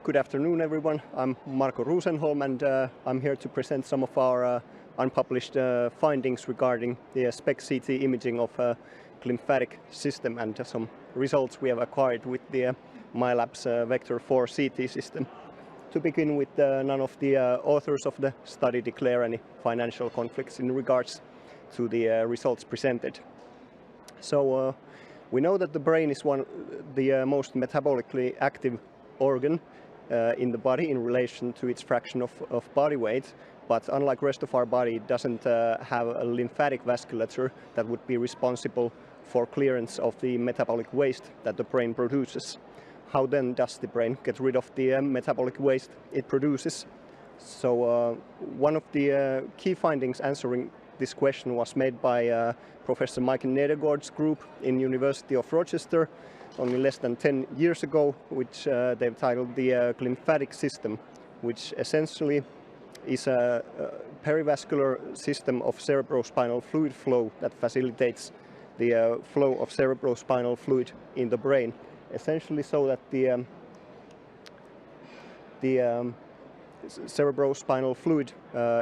Good afternoon, everyone. I'm Marko Rosenholm, and I'm here to present some of our unpublished findings regarding the SPECT CT imaging of glymphatic system and some results we have acquired with the MILabs Vector 4 CT system. To begin with, none of the authors of the study declare any financial conflicts in regards to the results presented. So we know that the brain is the most metabolically active organ in the body in relation to its fraction of body weight, but unlike the rest of our body, it doesn't have a lymphatic vasculature that would be responsible for clearance of the metabolic waste that the brain produces. How then does the brain get rid of the metabolic waste it produces? So one of the key findings answering this question was made by Professor Michael Nedergaard's group in University of Rochester only less than 10 years ago, which they've titled the glymphatic system, which essentially is a perivascular system of cerebrospinal fluid flow that facilitates the flow of cerebrospinal fluid in the brain, essentially so that the cerebrospinal fluid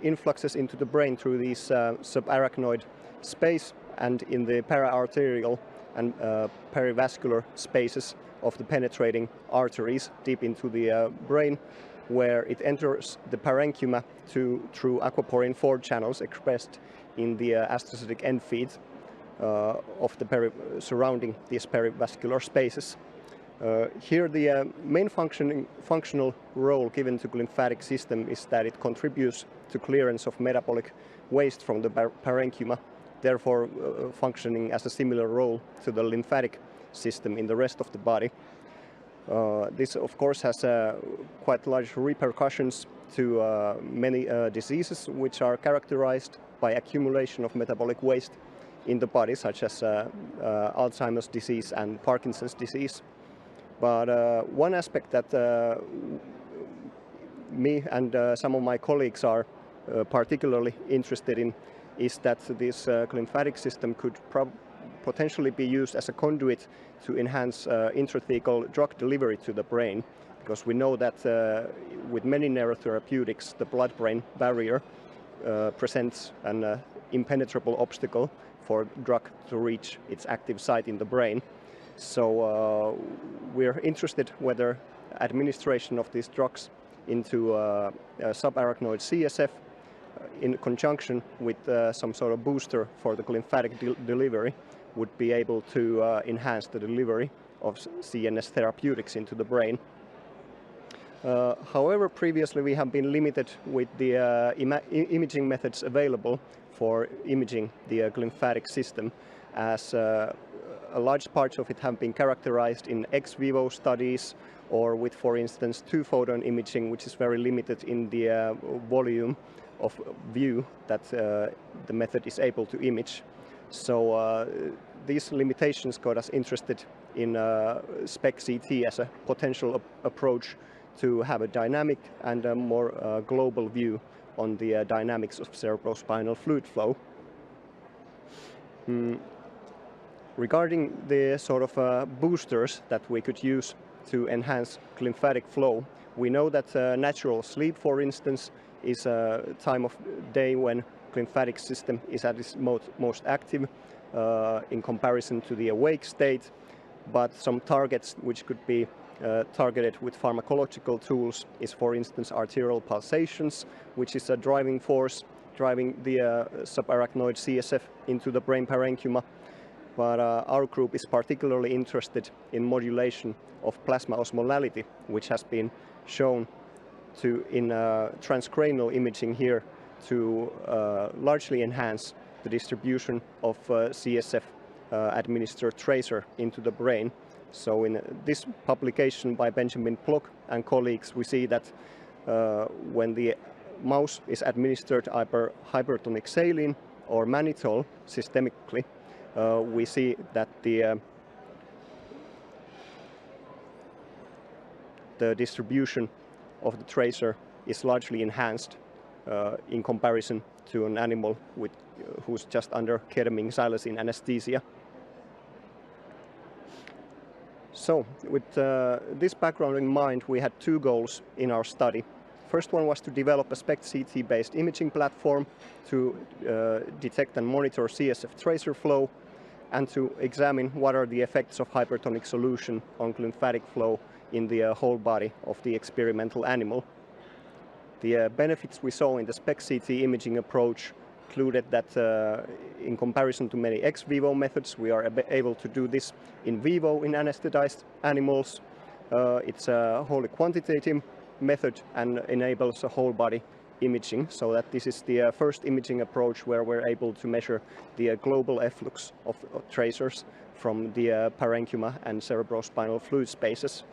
influxes into the brain through these subarachnoid space and in the paraarterial and perivascular spaces of the penetrating arteries deep into the brain, where it enters the parenchyma through aquaporin 4 channels expressed in the astrocytic end feed of the surrounding these perivascular spaces. Here the main functional role given to glymphatic system is that it contributes to clearance of metabolic waste from the parenchyma, therefore functioning as a similar role to the lymphatic system in the rest of the body. This of course has quite large repercussions to many diseases which are characterized by accumulation of metabolic waste in the body, such as Alzheimer's disease and Parkinson's disease. But one aspect that me and some of my colleagues are particularly interested in is that this glymphatic system could potentially be used as a conduit to enhance intrathecal drug delivery to the brain, because we know that with many neurotherapeutics, the blood-brain barrier presents an impenetrable obstacle for drug to reach its active site in the brain. So we're interested whether administration of these drugs into subarachnoid CSF in conjunction with some sort of booster for the glymphatic delivery would be able to enhance the delivery of CNS therapeutics into the brain. However, previously we have been limited with the imaging methods available for imaging the glymphatic system, as a large part of it have been characterized in ex vivo studies or with, for instance, 2-photon imaging, which is very limited in the volume of view that the method is able to image. So these limitations got us interested in SPECT CT as a potential approach to have a dynamic and a more global view on the dynamics of cerebrospinal fluid flow. Regarding the sort of boosters that we could use to enhance glymphatic flow, we know that natural sleep, for instance, is a time of day when glymphatic system is at its most active in comparison to the awake state, but some targets which could be targeted with pharmacological tools is, for instance, arterial pulsations, which is a driving force driving the subarachnoid CSF into the brain parenchyma. But our group is particularly interested in modulation of plasma osmolality, which has been shown to, in transcranial imaging here, to largely enhance the distribution of CSF administered tracer into the brain. So in this publication by Benjamin Block and colleagues, we see that when the mouse is administered either hypertonic saline or mannitol systemically, we see that the distribution of the tracer is largely enhanced in comparison to an animal who's just under ketamine xylazine anesthesia. So, with this background in mind, we had two goals in our study. First one was to develop a SPECT CT-based imaging platform to detect and monitor CSF tracer flow, and to examine what are the effects of hypertonic solution on glymphatic flow in the whole body of the experimental animal. The benefits we saw in the SPECT CT imaging approach included that in comparison to many ex vivo methods, we are able to do this in vivo in anesthetized animals. It's a wholly quantitative method and enables a whole body imaging, so that this is the first imaging approach where we're able to measure the global efflux of tracers from the parenchyma and cerebrospinal fluid spaces.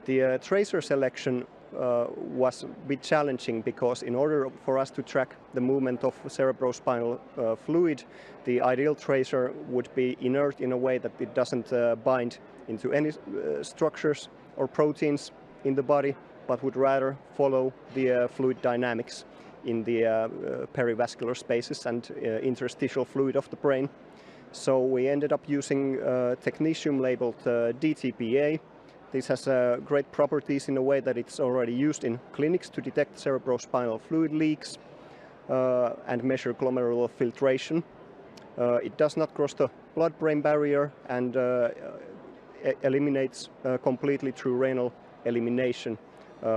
The tracer selection was a bit challenging because in order for us to track the movement of cerebrospinal fluid, the ideal tracer would be inert in a way that it doesn't bind into any structures or proteins in the body, but would rather follow the fluid dynamics in the perivascular spaces and interstitial fluid of the brain. So we ended up using technetium labeled DTPA. This has great properties in a way that it's already used in clinics to detect cerebrospinal fluid leaks and measure glomerular filtration. It does not cross the blood-brain barrier and eliminates completely through renal elimination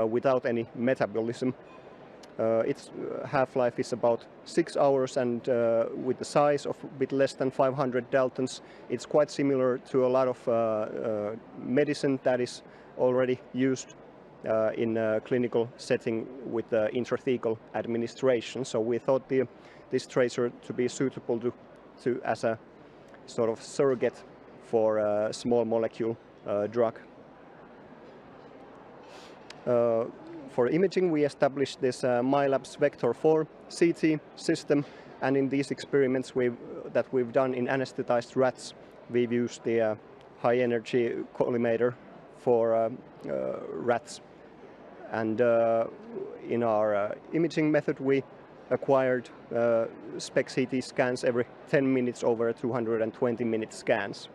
without any metabolism. Its half-life is about 6 hours, and with the size of a bit less than 500 Daltons, it's quite similar to a lot of medicine that is already used in a clinical setting with intrathecal administration. So we thought this tracer to be suitable to as a sort of surrogate for a small molecule drug. For imaging, we established this MILabs Vector 4 CT system, and in these experiments that we've done in anesthetized rats, we've used the high-energy collimator for rats. And in our imaging method, we acquired SPECT CT scans every 10 minutes over 220-minute scans.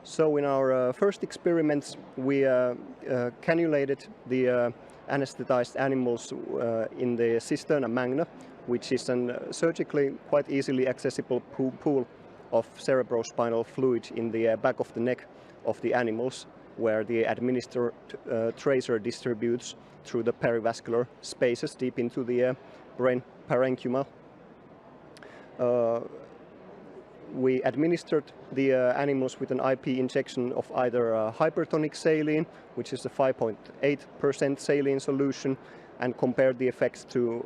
So in our first experiments, we cannulated the anesthetized animals in the cisterna magna, which is a surgically quite easily accessible pool of cerebrospinal fluid in the back of the neck of the animals, where the administered tracer distributes through the perivascular spaces deep into the brain parenchyma. We administered the animals with an IP injection of either hypertonic saline, which is a 5.8% saline solution, and compared the effects to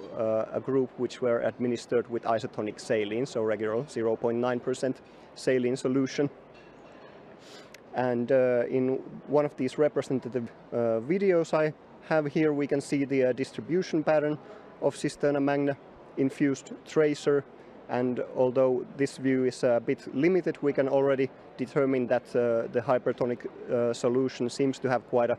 a group which were administered with isotonic saline, so regular 0.9% saline solution. And in one of these representative videos I have here, we can see the distribution pattern of cisterna magna infused tracer. And although this view is a bit limited, we can already determine that the hypertonic solution seems to have quite a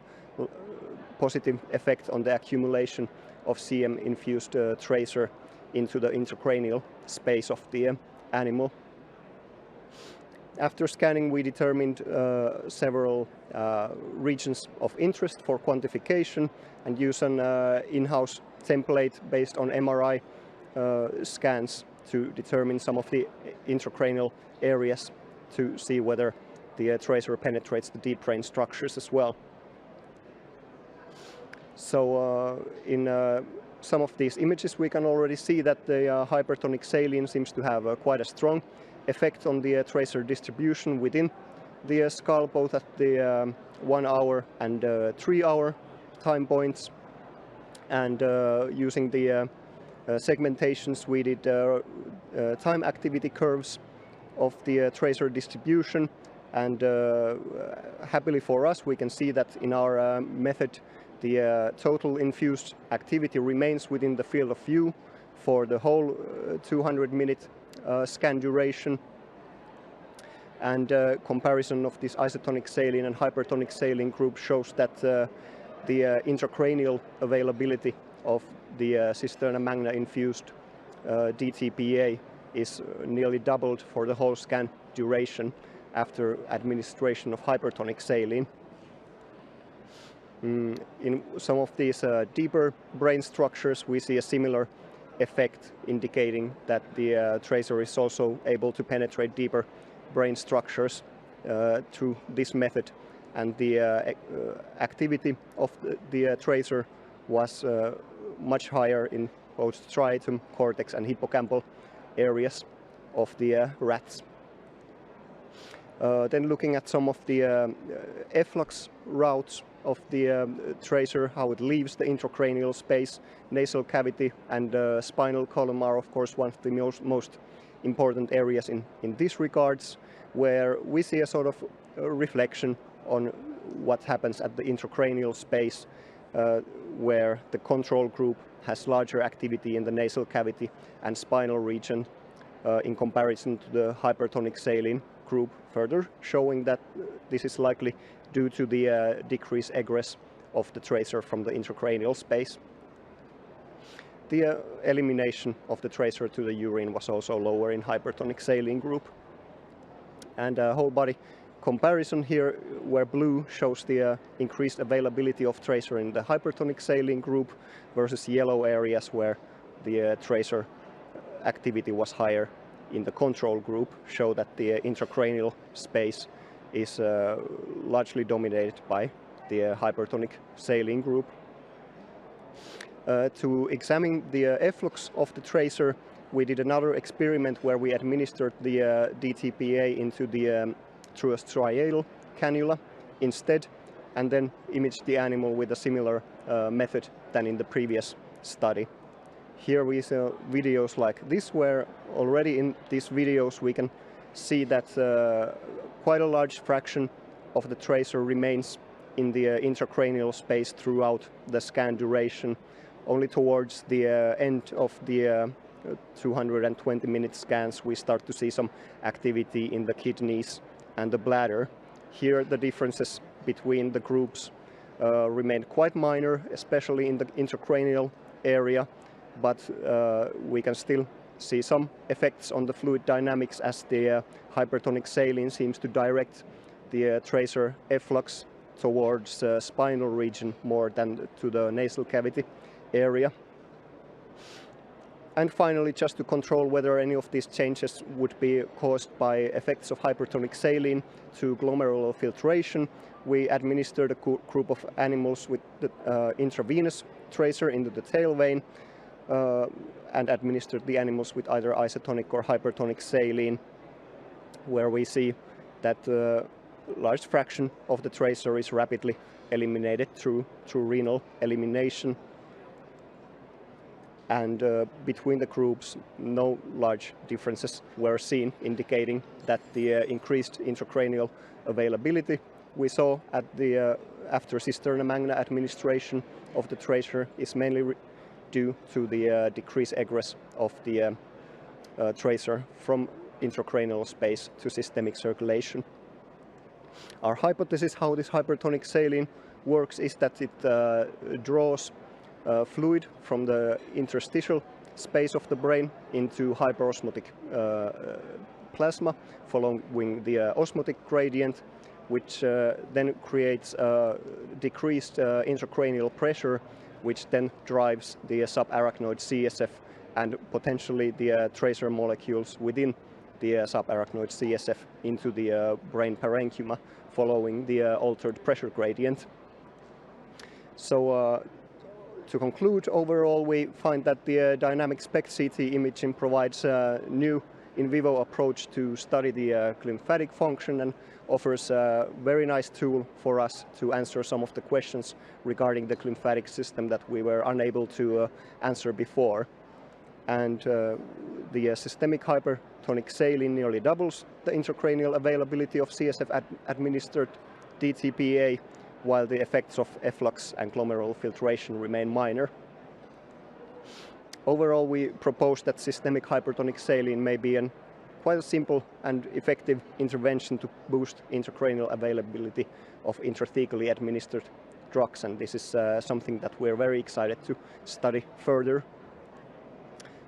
positive effect on the accumulation of CM-infused tracer into the intracranial space of the animal. After scanning, we determined several regions of interest for quantification and use an in-house template based on MRI scans to determine some of the intracranial areas to see whether the tracer penetrates the deep brain structures as well. So in some of these images we can already see that the hypertonic saline seems to have quite a strong effect on the tracer distribution within the skull, both at the 1 hour and 3 hour time points. And using the segmentations, we did time activity curves of the tracer distribution, and happily for us, we can see that in our method the total infused activity remains within the field of view for the whole 200-minute scan duration. And comparison of this isotonic saline and hypertonic saline group shows that the intracranial availability of the cisterna magna infused DTPA is nearly doubled for the whole scan duration, after administration of hypertonic saline. In some of these deeper brain structures, we see a similar effect, indicating that the tracer is also able to penetrate deeper brain structures through this method, and the activity of the tracer was much higher in both striatum, cortex and hippocampal areas of the rats. Then looking at some of the efflux routes of the tracer, how it leaves the intracranial space, nasal cavity and spinal column are of course one of the most important areas in this regards, where we see a sort of reflection on what happens at the intracranial space, where the control group has larger activity in the nasal cavity and spinal region in comparison to the hypertonic saline group, further showing that this is likely due to the decreased egress of the tracer from the intracranial space. The elimination of the tracer to the urine was also lower in hypertonic saline group. And whole body comparison here, where blue shows the increased availability of tracer in the hypertonic saline group versus yellow areas where the tracer activity was higher in the control group, show that the intracranial space is largely dominated by the hypertonic saline group. To examine the efflux of the tracer, we did another experiment where we administered the DTPA into the through a striatal cannula instead, and then imaged the animal with a similar method than in the previous study. Here we saw videos like this, where already in these videos we can see that quite a large fraction of the tracer remains in the intracranial space throughout the scan duration. Only towards the end of the 220-minute scans we start to see some activity in the kidneys and the bladder. Here the differences between the groups remain quite minor, especially in the intracranial area, but we can still see some effects on the fluid dynamics, as the hypertonic saline seems to direct the tracer efflux towards spinal region more than to the nasal cavity area. And finally, just to control whether any of these changes would be caused by effects of hypertonic saline to glomerular filtration, we administered a group of animals with the intravenous tracer into the tail vein and administered the animals with either isotonic or hypertonic saline, where we see that a large fraction of the tracer is rapidly eliminated through renal elimination. And between the groups, no large differences were seen, indicating that the increased intracranial availability we saw at the after cisterna magna administration of the tracer is mainly due to the decreased egress of the tracer from intracranial space to systemic circulation. Our hypothesis how this hypertonic saline works is that it draws fluid from the interstitial space of the brain into hyperosmotic plasma following the osmotic gradient, which then creates decreased intracranial pressure, which then drives the subarachnoid CSF and potentially the tracer molecules within the subarachnoid CSF into the brain parenchyma following the altered pressure gradient. So to conclude, overall we find that the dynamic SPECT CT imaging provides a new in vivo approach to study the glymphatic function and offers a very nice tool for us to answer some of the questions regarding the glymphatic system that we were unable to answer before. And the systemic hypertonic saline nearly doubles the intracranial availability of CSF administered DTPA, while the effects of efflux and glomerular filtration remain minor. Overall, we propose that systemic hypertonic saline may be quite a simple and effective intervention to boost intracranial availability of intrathecally administered drugs, and this is something that we're very excited to study further.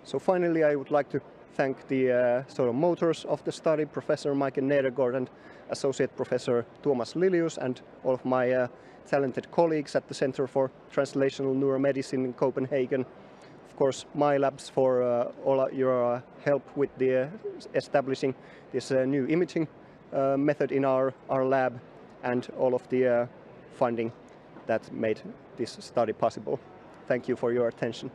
So finally, I would like to thank the sort of motors of the study, Professor Mike Nedergaard and Associate Professor Tuomas Lilius, and all of my talented colleagues at the Center for Translational Neuromedicine in Copenhagen. Of course, MILabs for all your help with the establishing this new imaging method in our lab, and all of the funding that made this study possible. Thank you for your attention.